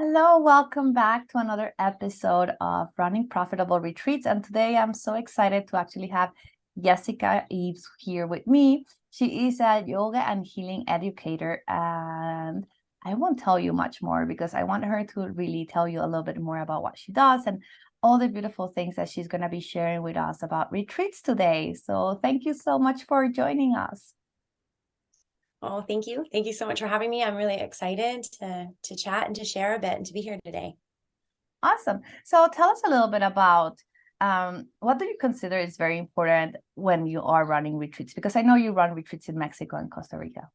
Hello, welcome back to another episode of Running Profitable Retreats. And today I'm so excited to actually have Jessyca Eves here with me. She is a yoga and healing educator, and I won't tell you much more because I want her to really tell you a little bit more about what she does and all the beautiful things that she's going to be sharing with us about retreats today. So thank you so much for joining us. Oh, thank you. Thank you so much for having me. I'm really excited to chat and to share a bit and to be here today. Awesome. So tell us a little bit about what do you consider is very important when you are running retreats? Because I know you run retreats in Mexico and Costa Rica.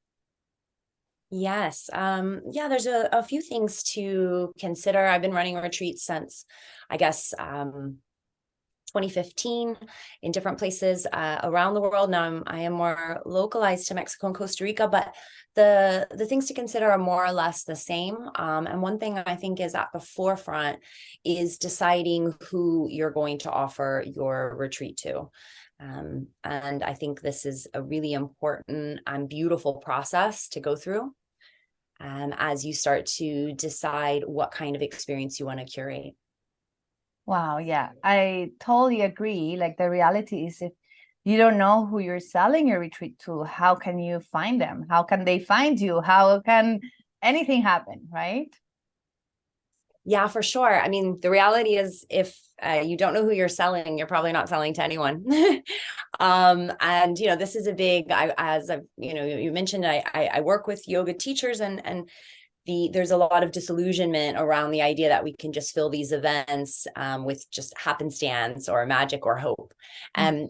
Yes. Yeah, there's a few things to consider. I've been running retreats since, I guess, 2015 in different places around the world. Now I am more localized to Mexico and Costa Rica, but the things to consider are more or less the same. And one thing I think is at the forefront is deciding who you're going to offer your retreat to. And I think this is a really important and beautiful process to go through as you start to decide what kind of experience you want to curate. Wow, yeah, I totally agree. Like the reality is if you don't know who you're selling your retreat to, how can you find them? How can they find you? How can anything happen, right? Yeah, for sure. I mean, the reality is if you don't know who you're selling, you're probably not selling to anyone. And this is a big, as I've, you mentioned, I work with yoga teachers and there's a lot of disillusionment around the idea that we can just fill these events with just happenstance or magic or hope. And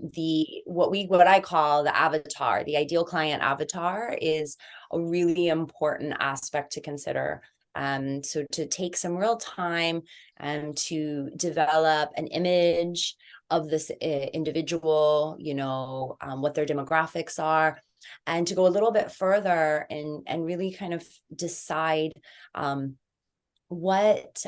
what I call the avatar, the ideal client avatar, is a really important aspect to consider. So to take some real time to develop an image of this individual, what their demographics are, and to go a little bit further and really kind of decide what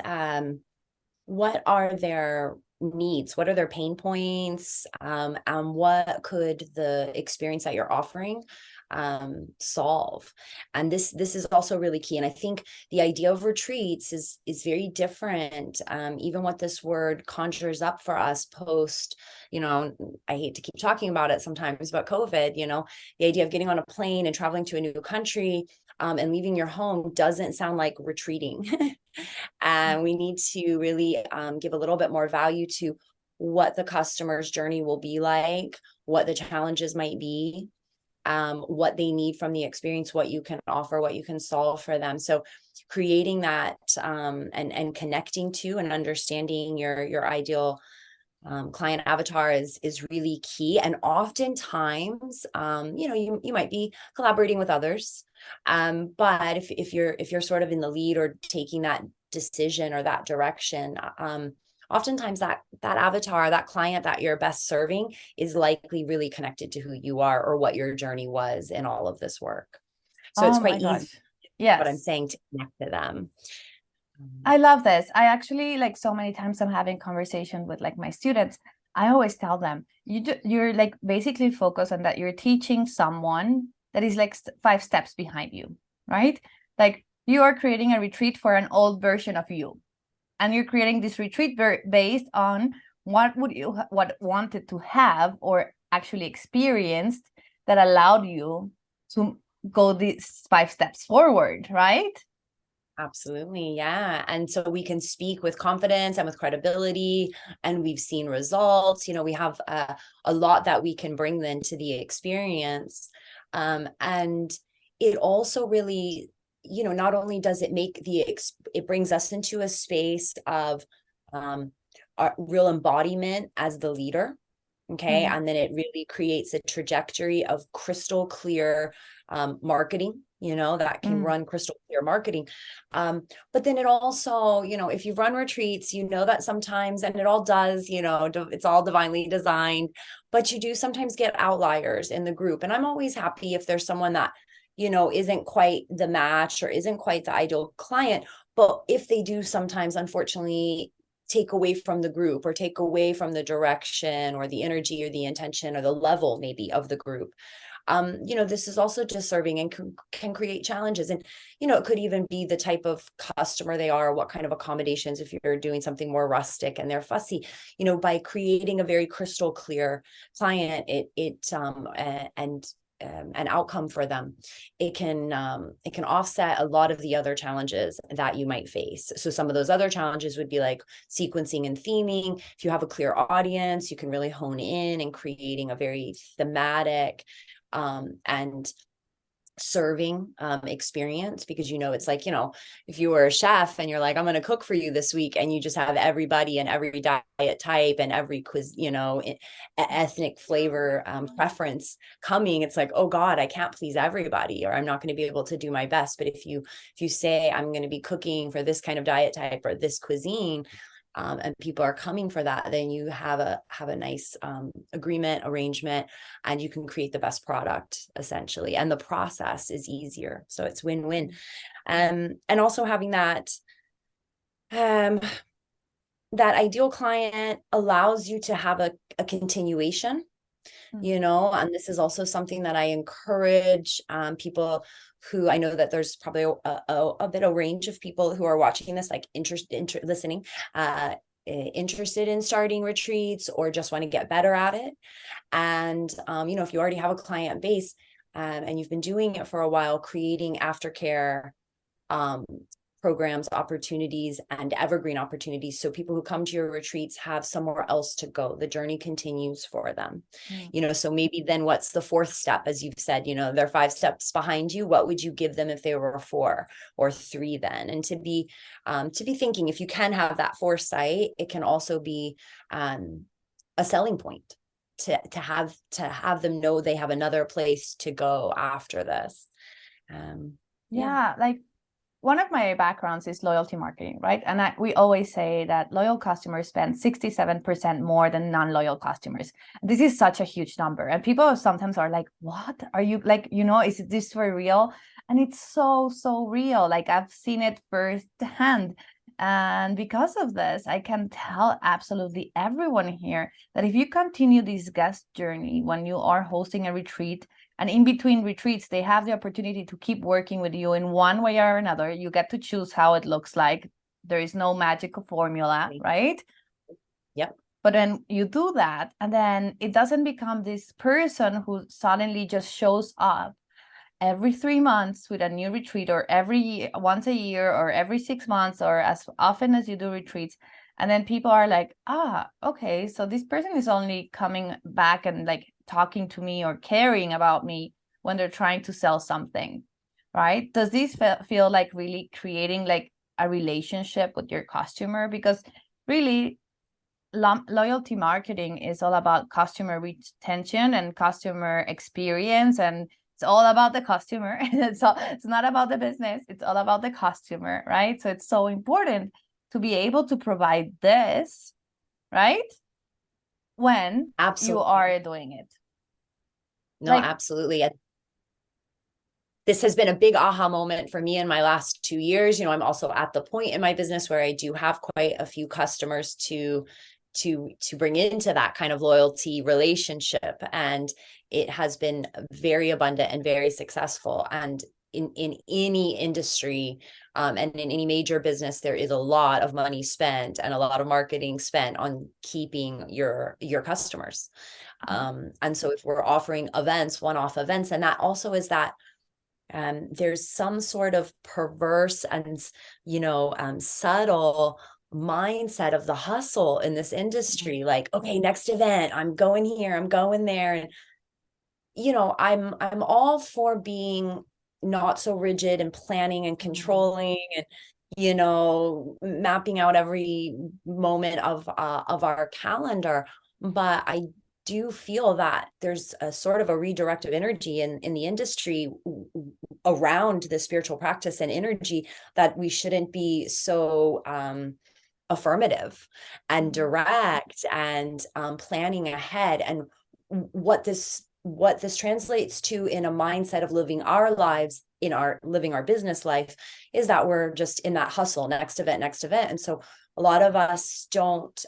are their needs, what are their pain points, and what could the experience that you're offering solve. And this is also really key. And I think the idea of retreats is very different, even what this word conjures up for us post, I hate to keep talking about it sometimes, but COVID, the idea of getting on a plane and traveling to a new country and leaving your home doesn't sound like retreating. And we need to really give a little bit more value to what the customer's journey will be like, what the challenges might be, what they need from the experience, what you can offer, what you can solve for them. So creating that and connecting to and understanding your ideal client avatar is really key. And oftentimes, you might be collaborating with others, but if you're sort of in the lead or taking that decision or that direction, oftentimes that avatar, that client that you're best serving is likely really connected to who you are or what your journey was in all of this work. So it's Oh my quite easy, gosh. what I'm Yes. saying, to connect to them. I love this. I actually like so many times I'm having conversation with like my students. I always tell them you're like basically focused on that you're teaching someone that is like 5 steps behind you, right? Like you are creating a retreat for an old version of you, and you're creating this retreat based on what wanted to have or actually experienced that allowed you to go these 5 steps forward, right? Absolutely. Yeah. And so we can speak with confidence and with credibility, and we've seen results. We have a lot that we can bring then to the experience. And it also really, not only does it make it brings us into a space of our real embodiment as the leader. Okay. Mm. And then it really creates a trajectory of crystal clear marketing, that can Mm. run crystal clear marketing. But then it also, if you run retreats, that sometimes, and it all does, it's all divinely designed, but you do sometimes get outliers in the group. And I'm always happy if there's someone that, isn't quite the match or isn't quite the ideal client. But if they do sometimes, unfortunately, take away from the group or take away from the direction or the energy or the intention or the level maybe of the group, This is also deserving and can create challenges. And, it could even be the type of customer they are, what kind of accommodations, if you're doing something more rustic and they're fussy, by creating a very crystal clear client, and an outcome for them, it can offset a lot of the other challenges that you might face. So some of those other challenges would be like sequencing and theming. If you have a clear audience, you can really hone in and creating a very thematic and serving experience, because it's like, if you were a chef and you're like, I'm going to cook for you this week, and you just have everybody and every diet type and every ethnic flavor preference coming, it's like, oh God, I can't please everybody, or I'm not going to be able to do my best. But if you say, I'm going to be cooking for this kind of diet type or this cuisine, and people are coming for that, then you have a nice agreement, arrangement, and you can create the best product, essentially. And the process is easier. So it's win-win. And also having that ideal client allows you to have a continuation, and this is also something that I encourage people who, I know that there's probably a bit of range of people who are watching this, like listening, interested in starting retreats or just want to get better at it. And, if you already have a client base and you've been doing it for a while, creating aftercare programs, opportunities, and evergreen opportunities, so people who come to your retreats have somewhere else to go. The journey continues for them. So maybe then what's the fourth step? As you've said, they're 5 steps behind you. What would you give them if they were 4 or 3 then? And to be thinking, if you can have that foresight, it can also be a selling point to have them know they have another place to go after this. Like, one of my backgrounds is loyalty marketing, right? And we always say that loyal customers spend 67% more than non-loyal customers. This is such a huge number. And people sometimes are like, what are you like, is this for real? And it's so, so real. Like, I've seen it firsthand. And because of this, I can tell absolutely everyone here that if you continue this guest journey when you are hosting a retreat, and in between retreats, they have the opportunity to keep working with you in one way or another. You get to choose how it looks like. There is no magical formula, right? Yep. But then you do that, and then it doesn't become this person who suddenly just shows up every 3 months with a new retreat, or once a year, or every 6 months, or as often as you do retreats. And then people are like, okay, so this person is only coming back and like talking to me or caring about me when they're trying to sell something, right? Does this feel like really creating like a relationship with your customer? Because really, loyalty marketing is all about customer retention and customer experience, and it's all about the customer. It's not about the business, it's all about the customer, right? So it's so important to be able to provide this, right, when Absolutely. you are doing it. No, absolutely. This has been a big aha moment for me in my last 2 years. I'm also at the point in my business where I do have quite a few customers to bring into that kind of loyalty relationship. And it has been very abundant and very successful. And in any industry and in any major business, there is a lot of money spent and a lot of marketing spent on keeping your customers. And so if we're offering events, one-off events, and that also is that there's some sort of perverse and subtle mindset of the hustle in this industry, like, okay, next event, I'm going here, I'm going there. And I'm all for being not so rigid and planning and controlling and mapping out every moment of our calendar. But I do feel that there's a sort of a redirective energy in the industry around the spiritual practice and energy, that we shouldn't be so affirmative and direct and planning ahead. And what this what this translates to in a mindset of living our lives, in our living our business life, is that we're just in that hustle, next event, next event. And so a lot of us don't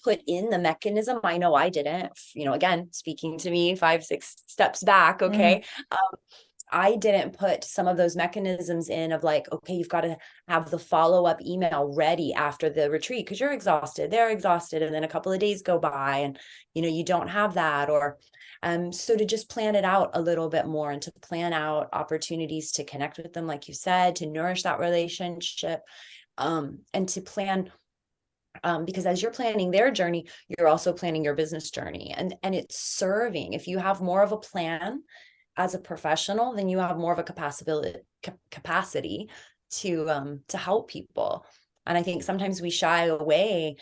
put in the mechanism. I know I didn't, again, speaking to me 5-6 steps back. Okay. I didn't put some of those mechanisms in of like, okay, you've got to have the follow-up email ready after the retreat because you're exhausted, they're exhausted, and then a couple of days go by and you don't have that. Or so to just plan it out a little bit more and to plan out opportunities to connect with them, like you said, to nourish that relationship, and to plan, because as you're planning their journey, you're also planning your business journey, and it's serving. If you have more of a plan as a professional, then you have more of a capacity to help people. And I think sometimes we shy away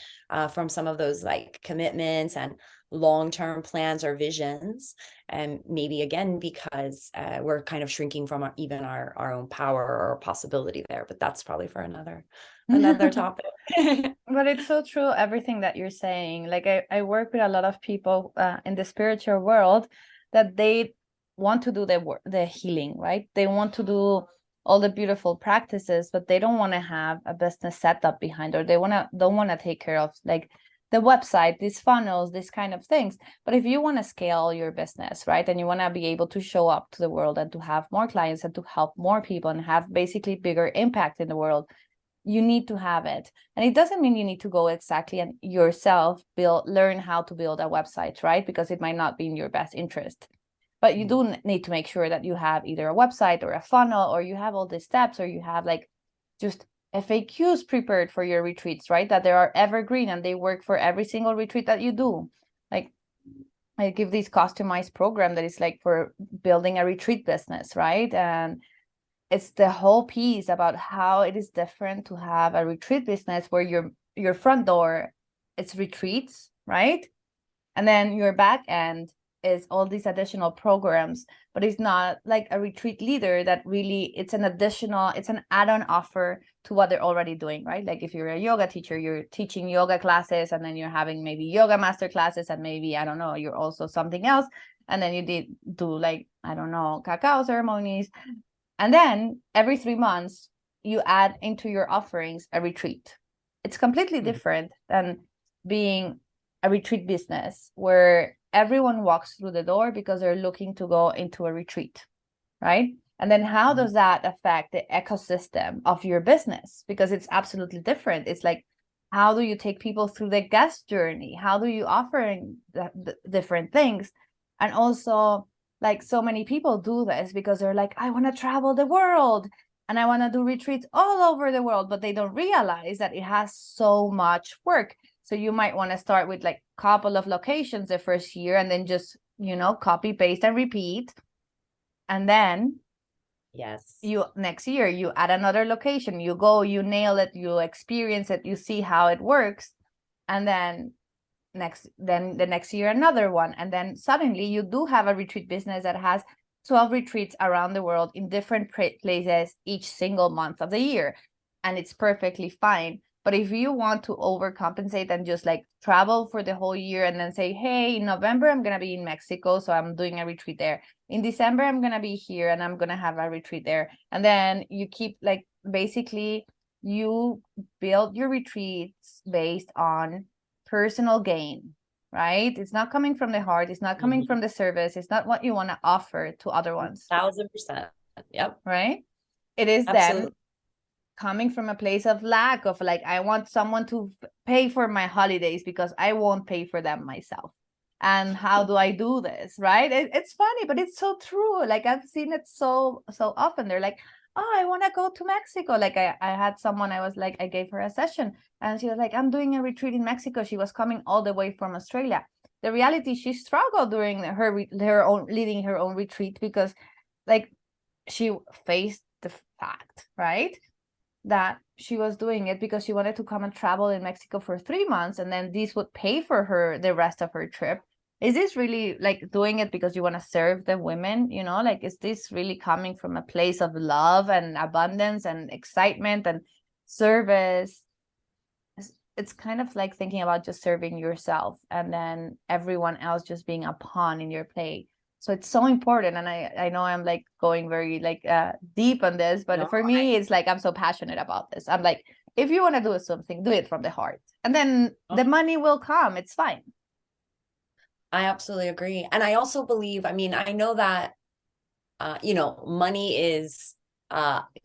from some of those like commitments and long-term plans or visions, and maybe again because we're kind of shrinking from even our own power or possibility there. But that's probably for another topic. But it's so true, everything that you're saying. Like I work with a lot of people in the spiritual world that they want to do the healing, right? They want to do all the beautiful practices, but they don't want to have a business setup behind, or they don't want to take care of like the website, these funnels, these kind of things. But if you want to scale your business, right, and you want to be able to show up to the world and to have more clients and to help more people and have basically bigger impact in the world, you need to have it. And it doesn't mean you need to go exactly and yourself learn how to build a website, right? Because it might not be in your best interest. But you do need to make sure that you have either a website or a funnel, or you have all these steps, or you have like just FAQs prepared for your retreats, right? That they are evergreen and they work for every single retreat that you do. Like I give this customized program that is like for building a retreat business, right? And it's the whole piece about how it is different to have a retreat business where your front door, it's retreats, right? And then your back end is all these additional programs, but it's not like a retreat leader that really, it's an add-on offer to what they're already doing, right? Like if you're a yoga teacher, you're teaching yoga classes, and then you're having maybe yoga master classes, and maybe, I don't know, you're also something else. And then you do like, I don't know, cacao ceremonies. And then every 3 months, you add into your offerings a retreat. It's completely different than being a retreat business where everyone walks through the door because they're looking to go into a retreat, right? And then how does that affect the ecosystem of your business? Because it's absolutely different. It's like, how do you take people through the guest journey? How do you offer the different things? And also, like, so many people do this because they're like, I want to travel the world and I want to do retreats all over the world, but they don't realize that it has so much work. So you might want to start with like a couple of locations the first year, and then just, copy, paste, and repeat. And then next year you add another location, you go, you nail it, you experience it, you see how it works. And then the next year another one, and then suddenly you do have a retreat business that has 12 retreats around the world in different places each single month of the year, and it's perfectly fine. But if you want to overcompensate and just like travel for the whole year and then say, hey, in November I'm gonna be in Mexico, so I'm doing a retreat there, in December I'm gonna be here and I'm gonna have a retreat there, and then you keep like, basically you build your retreats based on personal gain, right? It's not coming from the heart, it's not coming from the service, it's not what you want to offer to other ones. 1000%. Yep. Right? It is Absolutely. them coming from a place of lack of like, I want someone to pay for my holidays because I won't pay for them myself. And how do I do this, right? It's funny, but it's so true. Like I've seen it so often. They're like, oh, I want to go to Mexico. Like I had someone, I was like, I gave her a session and she was like, I'm doing a retreat in Mexico. She was coming all the way from Australia. The reality, she struggled during leading her own retreat because like she faced the fact, right, that she was doing it because she wanted to come and travel in Mexico for 3 months, and then this would pay for her the rest of her trip. Is this really like doing it because you want to serve the women? Like, is this really coming from a place of love and abundance and excitement and service? It's kind of like thinking about just serving yourself and then everyone else just being a pawn in your play. So it's so important. And I know I'm like going very like deep on this, but No, for me, it's like I'm so passionate about this. I'm like, if you want to do something, do it from the heart. And then the money will come. It's fine. I absolutely agree. And I also believe, I mean, I know that, money is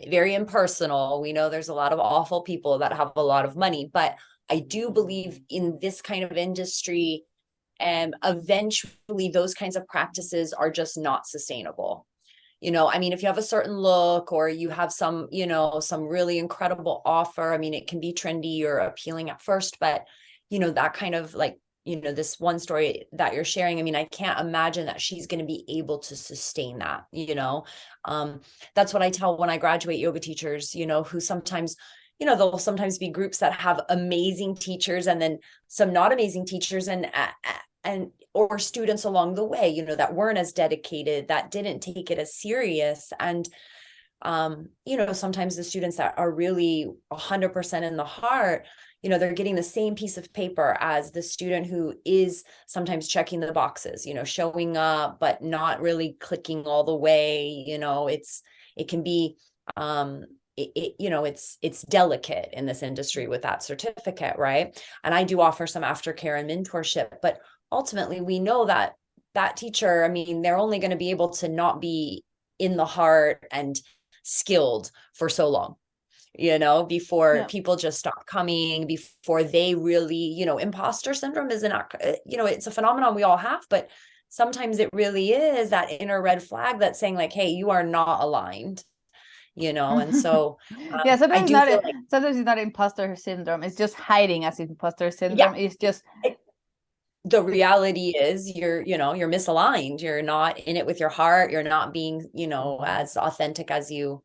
very impersonal. We know there's a lot of awful people that have a lot of money, but I do believe in this kind of industry, and eventually those kinds of practices are just not sustainable. I mean, if you have a certain look or you have some, some really incredible offer, I mean, it can be trendy or appealing at first, but, that kind of like, this one story that you're sharing, I mean, I can't imagine that she's going to be able to sustain that. That's what I tell when I graduate yoga teachers, who sometimes, there'll sometimes be groups that have amazing teachers and then some not amazing teachers, and or students along the way, that weren't as dedicated, that didn't take it as serious. And sometimes the students that are really 100% in the heart, they're getting the same piece of paper as the student who is sometimes checking the boxes, showing up but not really clicking all the way. It can be it's delicate in this industry with that certificate, right? And I do offer some aftercare and mentorship, but ultimately we know that that teacher, I mean, they're only going to be able to not be in the heart and skilled for so long, before people just stop coming, before they really, imposter syndrome is it's a phenomenon we all have, but sometimes it really is that inner red flag that's saying like, hey, you are not aligned, and so yeah, I do feel like, sometimes it's not imposter syndrome, it's just hiding as imposter yeah, syndrome. It's just the reality is you're misaligned, you're not in it with your heart, you're not being, as authentic as you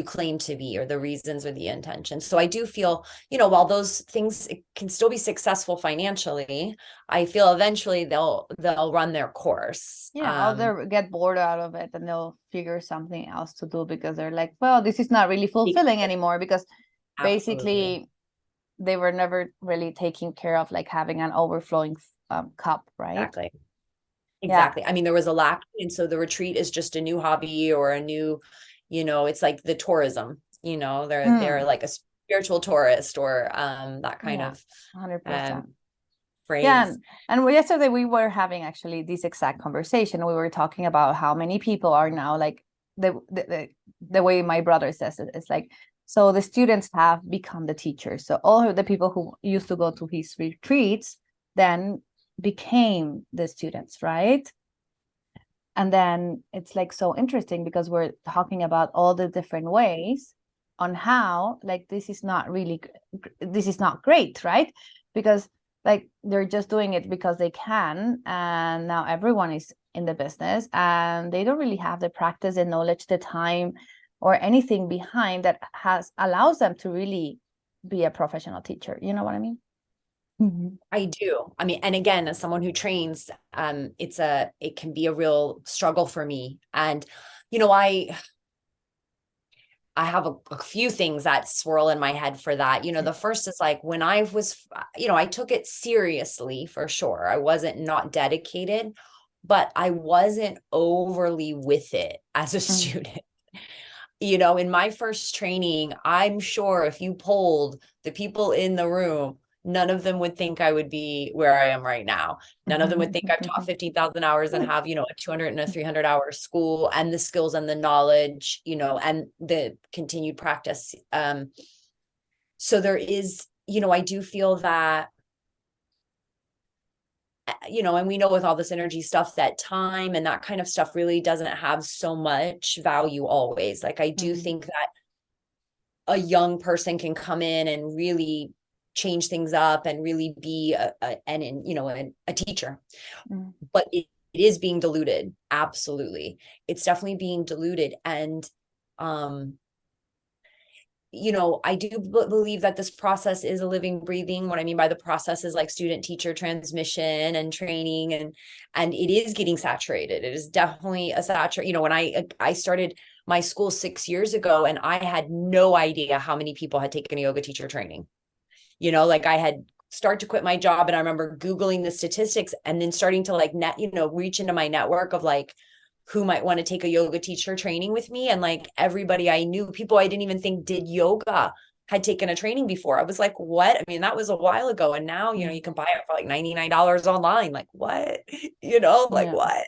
claim to be, or the reasons or the intentions. So I do feel, while those things can still be successful financially, I feel eventually they'll run their course. yeah, or they'll get bored out of it and they'll figure something else to do because they're like, well, this is not really fulfilling anymore, because Absolutely. basically they were never really taking care of like having an overflowing cup, right? Exactly. Yeah. Exactly. I mean, there was a lack. And so the retreat is just a new hobby or a new, it's like the tourism, they're Mm. like a spiritual tourist, or that kind Yeah, of 100%. Yeah, phrase. yesterday we were having actually this exact conversation. We were talking about how many people are now like the way my brother says it, it's like, so the students have become the teachers. So all of the people who used to go to his retreats then became the students, right? And then it's like so interesting because we're talking about all the different ways on how like this is not great, right? Because like they're just doing it because they can, and now everyone is in the business and they don't really have the practice and knowledge, the time or anything behind that has allows them to really be a professional teacher. You know what I mean? I do. I mean, and again, as someone who trains, it can be a real struggle for me. And, I have a few things that swirl in my head for that. The first is like when I was, I took it seriously for sure. I wasn't not dedicated, but I wasn't overly with it as a student. In my first training, I'm sure if you polled the people in the room, none of them would think I would be where I am right now. None of them would think I've taught 15,000 hours and have, a 200 and a 300 hour school and the skills and the knowledge, and the continued practice. So there is, I do feel that, and we know with all this energy stuff that time and that kind of stuff really doesn't have so much value always. Like I do think that a young person can come in and really change things up and really be a teacher, but it is being diluted. Absolutely. It's definitely being diluted. And, I do believe that this process is a living, breathing. What I mean by the process is like student teacher transmission and training, and it is getting saturated. It is definitely a saturate. When I started my school 6 years ago, and I had no idea how many people had taken yoga teacher training. Like I had start to quit my job. And I remember Googling the statistics and then starting to like reach into my network of like who might want to take a yoga teacher training with me. And like everybody I knew, people I didn't even think did yoga, had taken a training before. I was like, what? I mean, that was a while ago. And now, you can buy it for like $99 online. Like what? Like Yeah. what?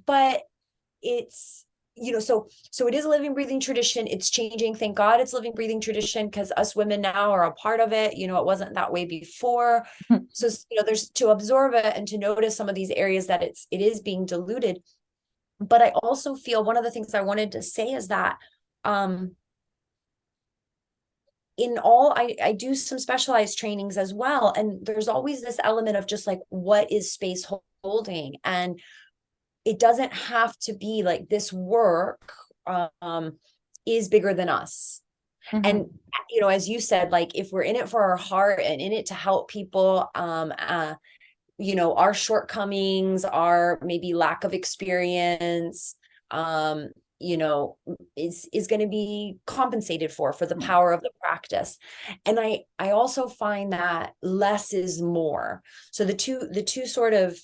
But it's, so it is a living, breathing tradition. It's changing. Thank God it's living, breathing tradition, because us women now are a part of it. It wasn't that way before. So, there's to absorb it and to notice some of these areas that it is being diluted. But I also feel one of the things I wanted to say is that, I do some specialized trainings as well. And there's always this element of just like, what is space holding? And it doesn't have to be like this work is bigger than us. Mm-hmm. And, as you said, like if we're in it for our heart and in it to help people, our shortcomings, our maybe lack of experience, is going to be compensated for the power of the practice. And I also find that less is more. So the two sort of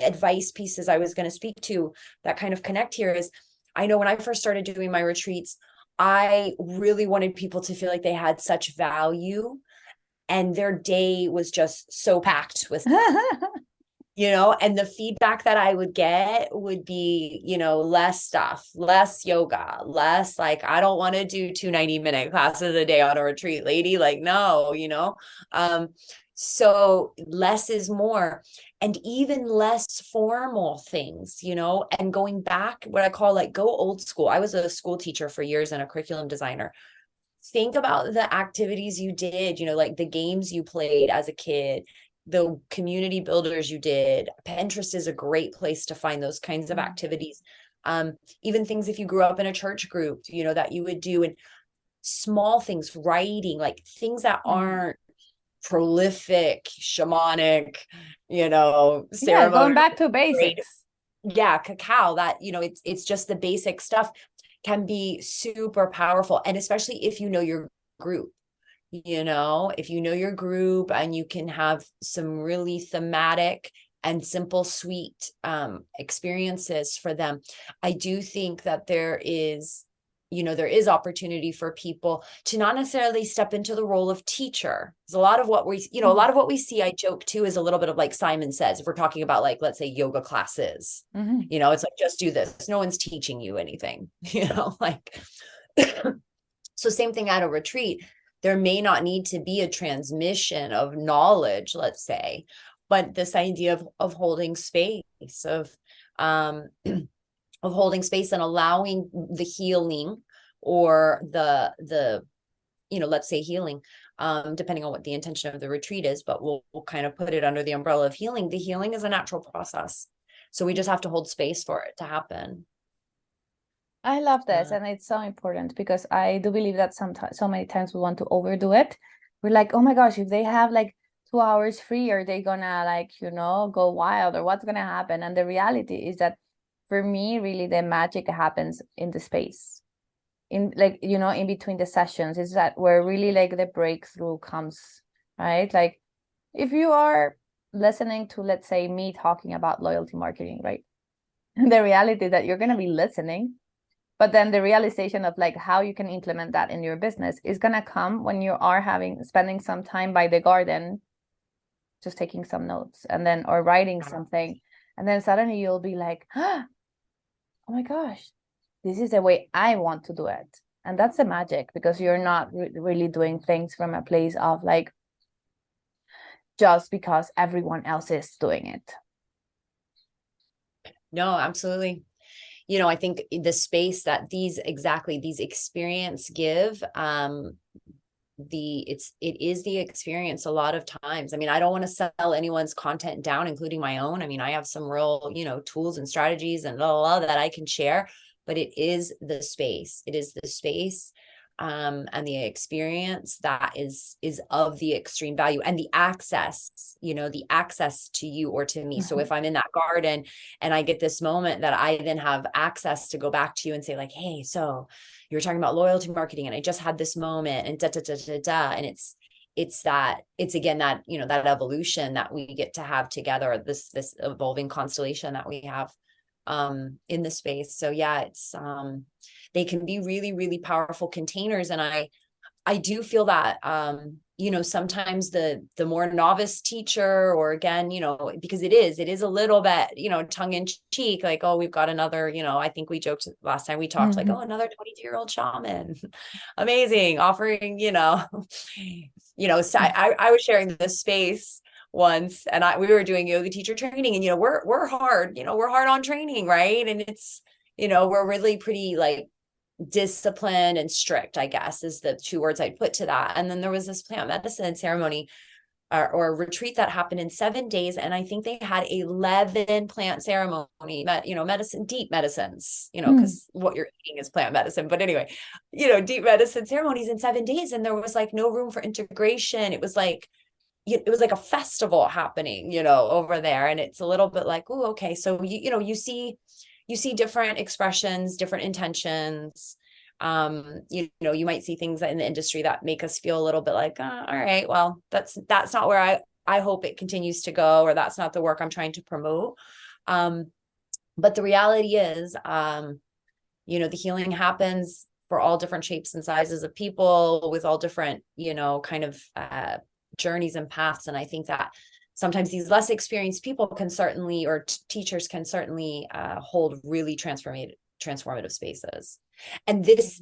advice pieces I was going to speak to that kind of connect here is, I know when I first started doing my retreats, I really wanted people to feel like they had such value and their day was just so packed with and the feedback that I would get would be, less stuff, less yoga, less like, I don't want to do 2 90-minute classes a day on a retreat, lady. Like, no, so less is more, and even less formal things, and going back, what I call like go old school. I was a school teacher for years and a curriculum designer. Think about the activities you did, like the games you played as a kid, the community builders you did. Pinterest is a great place to find those kinds of activities. Even things if you grew up in a church group, that you would do, and small things, writing, like things that aren't prolific, shamanic, Yeah, going ceremonial. back to basics. Yeah, cacao, that, it's just the basic stuff can be super powerful. And especially if you know your group. If you know your group and you can have some really thematic and simple, sweet experiences for them. I do think that there is opportunity for people to not necessarily step into the role of teacher. There's a lot of what we, a lot of what we see, I joke too, is a little bit of like Simon Says, if we're talking about like, let's say yoga classes, it's like, just do this. No one's teaching you anything, like, so same thing at a retreat. There may not need to be a transmission of knowledge, let's say, but this idea of holding space, of holding space and allowing the healing, or the let's say healing, depending on what the intention of the retreat is, but we'll kind of put it under the umbrella of healing. The healing is a natural process. So we just have to hold space for it to happen. I love this, and it's so important because I do believe that sometimes, so many times we want to overdo it. We're like, oh my gosh, if they have like 2 hours free, are they gonna like, go wild, or what's gonna happen? And the reality is that for me, really the magic happens in the space, in like, in between the sessions, is that where really like the breakthrough comes, right? Like if you are listening to, let's say, me talking about loyalty marketing, right? The reality that you're gonna be listening, but then the realization of like how you can implement that in your business is going to come when you are spending some time by the garden, just taking some notes, and then, or writing something. And then suddenly you'll be like, oh my gosh, this is the way I want to do it. And that's the magic, because you're not really doing things from a place of like, just because everyone else is doing it. No, absolutely. I think the space that these experience give, it is the experience a lot of times. I mean, I don't want to sell anyone's content down, including my own. I mean, I have some real, tools and strategies and that I can share, but it is the space. It is the space and the experience that is of the extreme value, and the access to you or to me. So if I'm in that garden and I get this moment that I then have access to go back to you and say like, hey, so you're talking about loyalty marketing and I just had this moment, and and it's again that, that evolution that we get to have together, this evolving constellation that we have in the space. So yeah, it's they can be really, really powerful containers. And I do feel that sometimes the more novice teacher, or again, because it is a little bit, tongue in cheek, like, oh, we've got another, I think we joked last time we talked, like, oh, another 22-year-old shaman. Amazing, offering, so I was sharing this space once, and we were doing yoga teacher training, and we're hard, we're hard on training, right? And it's, we're really pretty like disciplined and strict, I guess, is the two words I'd put to that. And then there was this plant medicine ceremony or a retreat that happened in 7 days. And I think they had 11 plant ceremony, medicine, deep medicines, because what you're eating is plant medicine. But anyway, deep medicine ceremonies in 7 days. And there was like no room for integration. It was like a festival happening, over there. And it's a little bit like, oh, okay. So, you see different expressions, different intentions. You might see things in the industry that make us feel a little bit like, all right, well, that's not where I hope it continues to go, or that's not the work I'm trying to promote. But the reality is, the healing happens for all different shapes and sizes of people with all different, kind of journeys and paths. And I think that sometimes these less experienced people can certainly, or teachers can certainly hold really transformative spaces. And this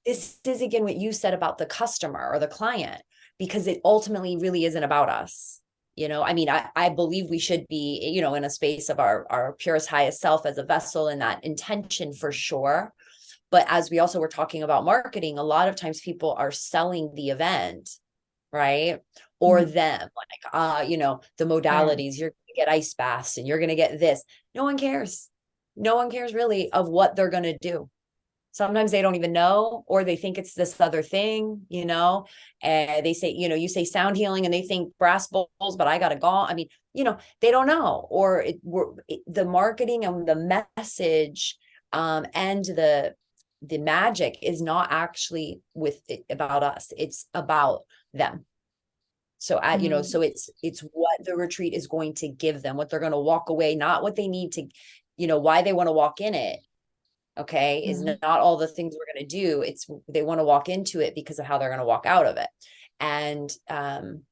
is again what you said about the customer or the client, because it ultimately really isn't about us. I believe we should be, in a space of our purest, highest self as a vessel, and that intention for sure. But as we also were talking about marketing, a lot of times people are selling the event, right? Or them, like, the modalities, you're going to get ice baths and you're going to get this. No one cares. No one cares really of what they're going to do. Sometimes they don't even know, or they think it's this other thing, and they say, you say sound healing and they think brass bowls, but I got a gong. I mean, they don't know, or the marketing and the message and the magic is not actually about us. It's about them. So, so it's what the retreat is going to give them, what they're going to walk away, not what they need to, why they want to walk in it. Okay. Is not all the things we're going to do. It's, they want to walk into it because of how they're going to walk out of it. And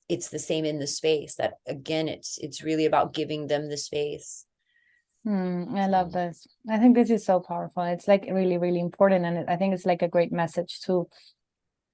it's the same in the space, that again, it's really about giving them the space. I love this. I think this is so powerful. It's like really, really important. And I think it's like a great message to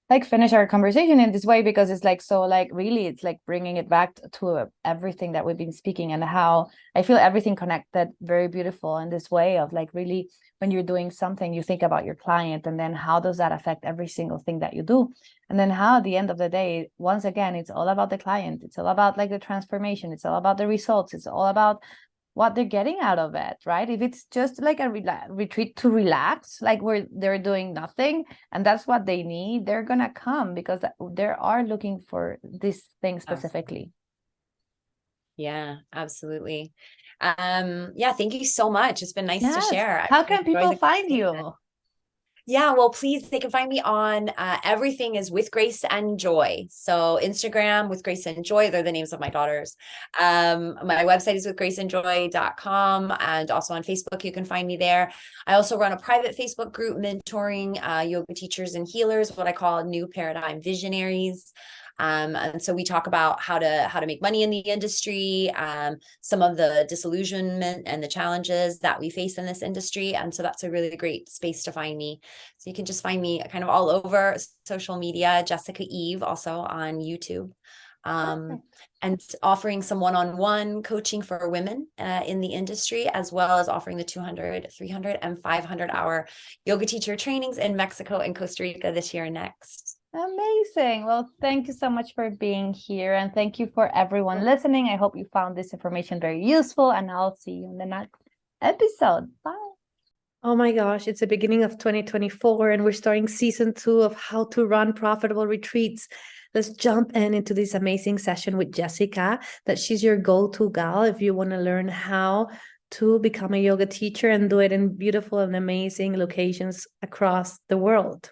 like finish our conversation in this way, because it's like, so like really it's like bringing it back to everything that we've been speaking, and how I feel everything connected very beautiful in this way of like, really when you're doing something, you think about your client, and then how does that affect every single thing that you do, and then how at the end of the day, once again, it's all about the client, it's all about like the transformation, it's all about the results, it's all about what they're getting out of it, right? If it's just like a retreat to relax, like where they're doing nothing and that's what they need, they're gonna come because they are looking for this thing specifically. Yeah, absolutely. Yeah, thank you so much. It's been nice to share. How can people find you? Yeah, well, please, they can find me on everything is With Grace and Joy. So Instagram, With Grace and Joy, they're the names of my daughters. My website is withgraceandjoy.com, and also on Facebook, you can find me there. I also run a private Facebook group mentoring yoga teachers and healers, what I call New Paradigm Visionaries. And so we talk about how to make money in the industry, some of the disillusionment and the challenges that we face in this industry. And so that's a really great space to find me. So you can just find me kind of all over social media, Jessyca Eve, also on YouTube. And offering some one-on-one coaching for women in the industry, as well as offering the 200, 300, and 500 hour yoga teacher trainings in Mexico and Costa Rica this year and next. Amazing. Well, thank you so much for being here, and thank you for everyone listening. I hope you found this information very useful, and I'll see you in the next episode. Bye. Oh my gosh, it's the beginning of 2024 and we're starting season 2 of how to run profitable retreats. Let's jump into this amazing session with Jessyca, that she's your go-to gal if you want to learn how to become a yoga teacher and do it in beautiful and amazing locations across the world.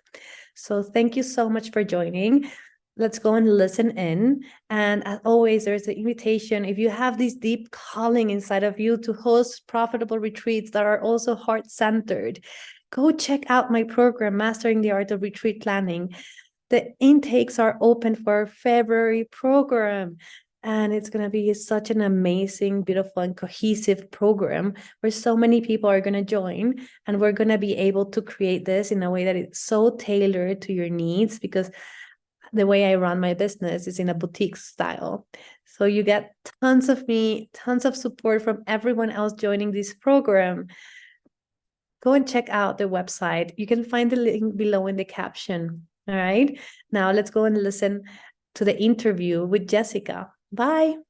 So thank you so much for joining. let's go and listen in. And as always, there's an invitation. If you have this deep calling inside of you to host profitable retreats that are also heart-centered, go check out my program, Mastering the Art of Retreat Planning. The intakes are open for our February program. And it's going to be such an amazing, beautiful, and cohesive program where so many people are going to join. And we're going to be able to create this in a way that it's so tailored to your needs, because the way I run my business is in a boutique style. So you get tons of me, tons of support from everyone else joining this program. Go and check out the website. You can find the link below in the caption. All right. Now let's go and listen to the interview with Jessyca. Bye.